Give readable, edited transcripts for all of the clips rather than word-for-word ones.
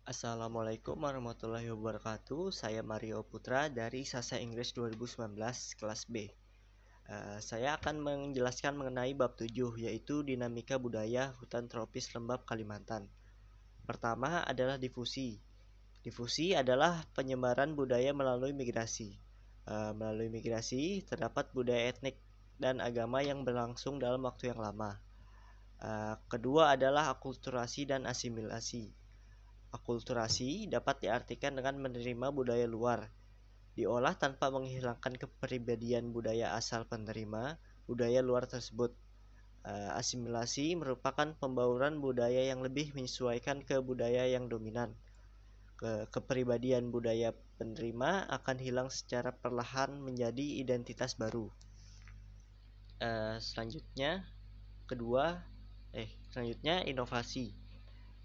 Assalamualaikum warahmatullahi wabarakatuh. Saya Mario Putra dari Sasa Inggris 2019 kelas B. Saya akan menjelaskan mengenai bab 7 yaitu dinamika budaya hutan tropis lembap Kalimantan. Pertama adalah difusi. Difusi adalah penyebaran budaya melalui migrasi. Melalui migrasi terdapat budaya etnik dan agama yang berlangsung dalam waktu yang lama. Kedua adalah akulturasi dan asimilasi. Akulturasi dapat diartikan dengan menerima budaya luar, diolah tanpa menghilangkan kepribadian budaya asal penerima budaya luar tersebut. Asimilasi merupakan pembauran budaya yang lebih menyesuaikan ke budaya yang dominan. Kepribadian budaya penerima akan hilang secara perlahan menjadi identitas baru. Selanjutnya inovasi.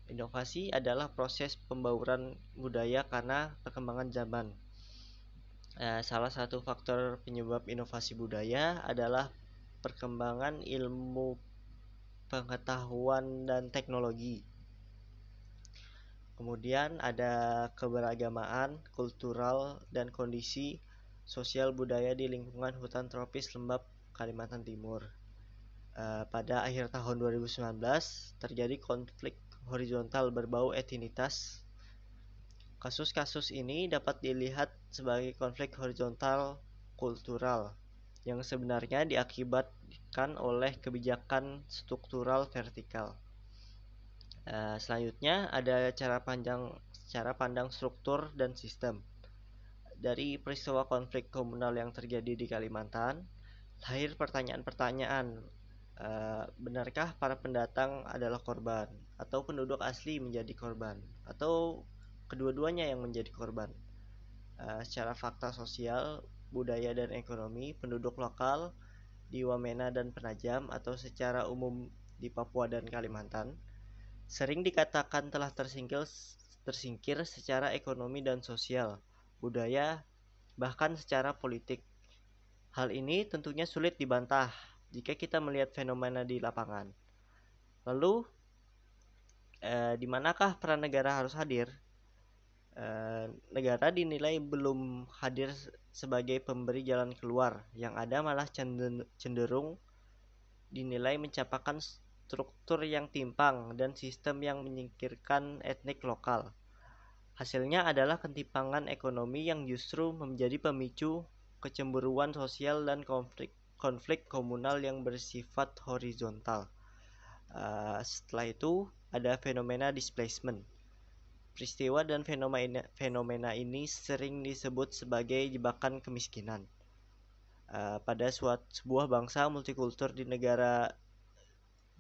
Inovasi adalah proses pembauran budaya karena perkembangan zaman. Salah satu faktor penyebab inovasi budaya adalah perkembangan ilmu pengetahuan dan teknologi. Kemudian ada keberagamaan kultural dan kondisi sosial budaya di lingkungan hutan tropis lembap Kalimantan Timur. Pada akhir tahun 2019 terjadi konflik horizontal berbau etnisitas. Kasus-kasus ini dapat dilihat sebagai konflik horizontal kultural yang sebenarnya diakibatkan oleh kebijakan struktural vertikal. Selanjutnya ada cara pandang struktur dan sistem. Dari peristiwa konflik komunal yang terjadi di Kalimantan, lahir pertanyaan-pertanyaan. Benarkah para pendatang adalah korban, atau penduduk asli menjadi korban, atau kedua-duanya yang menjadi korban? Secara fakta sosial, budaya dan ekonomi penduduk lokal di Wamena dan Penajam atau secara umum di Papua dan Kalimantan sering dikatakan telah tersingkir secara ekonomi dan sosial, budaya, bahkan secara politik. Hal ini tentunya sulit dibantah jika kita melihat fenomena di lapangan. Lalu, di manakah peran negara harus hadir? Negara dinilai belum hadir sebagai pemberi jalan keluar, yang ada malah cenderung dinilai menciptakan struktur yang timpang dan sistem yang menyingkirkan etnik lokal. Hasilnya adalah ketimpangan ekonomi yang justru menjadi pemicu kecemburuan sosial dan konflik komunal yang bersifat horizontal. Setelah itu ada fenomena displacement. Peristiwa dan fenomena ini sering disebut sebagai jebakan kemiskinan. Pada sebuah bangsa multikultur di negara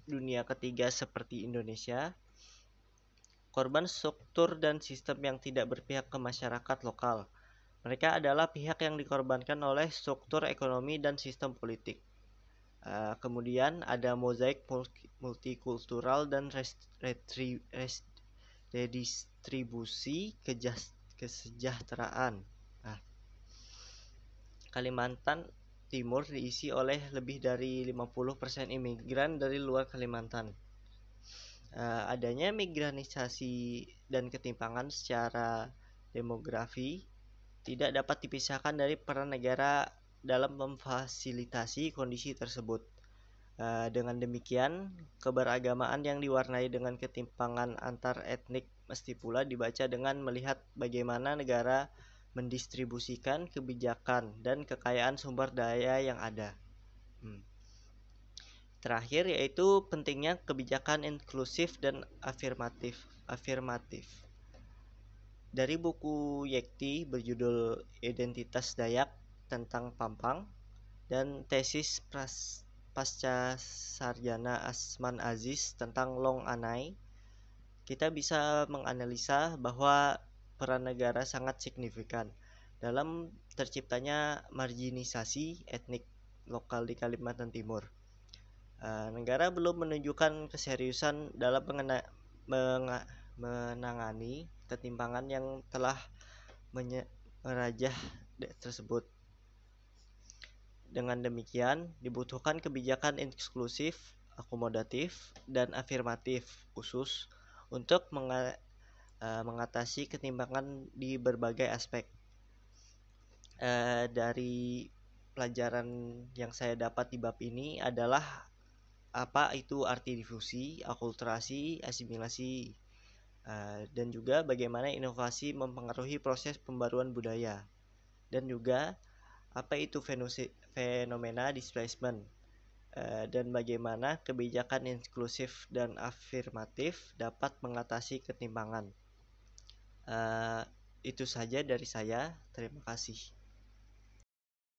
dunia ketiga seperti Indonesia, korban struktur dan sistem yang tidak berpihak ke masyarakat lokal. Mereka adalah pihak yang dikorbankan oleh struktur ekonomi dan sistem politik. Kemudian ada mozaik multikultural dan redistribusi kesejahteraan. Kalimantan Timur diisi oleh lebih dari 50% imigran dari luar Kalimantan. Adanya migranisasi dan ketimpangan secara demografi tidak dapat dipisahkan dari peran negara dalam memfasilitasi kondisi tersebut. Dengan demikian, keberagamaan yang diwarnai dengan ketimpangan antar etnik mesti pula dibaca dengan melihat bagaimana negara mendistribusikan kebijakan dan kekayaan sumber daya yang ada. Terakhir yaitu pentingnya kebijakan inklusif dan afirmatif. Dari buku Yekti berjudul Identitas Dayak tentang Pampang dan tesis pasca sarjana Asman Aziz tentang Long Anai, kita bisa menganalisa bahwa peran negara sangat signifikan dalam terciptanya marginisasi etnik lokal di Kalimantan Timur. Negara belum menunjukkan keseriusan dalam menangani ketimpangan yang telah merajah tersebut. Dengan demikian, dibutuhkan kebijakan inklusif, akomodatif, dan afirmatif khusus untuk mengatasi ketimpangan di berbagai aspek. Dari pelajaran yang saya dapat di bab ini adalah apa itu arti difusi, akulturasi, asimilasi, dan juga bagaimana inovasi mempengaruhi proses pembaruan budaya, dan juga apa itu fenomena displacement, dan bagaimana kebijakan inklusif dan afirmatif dapat mengatasi ketimpangan. Itu saja dari saya. Terima kasih.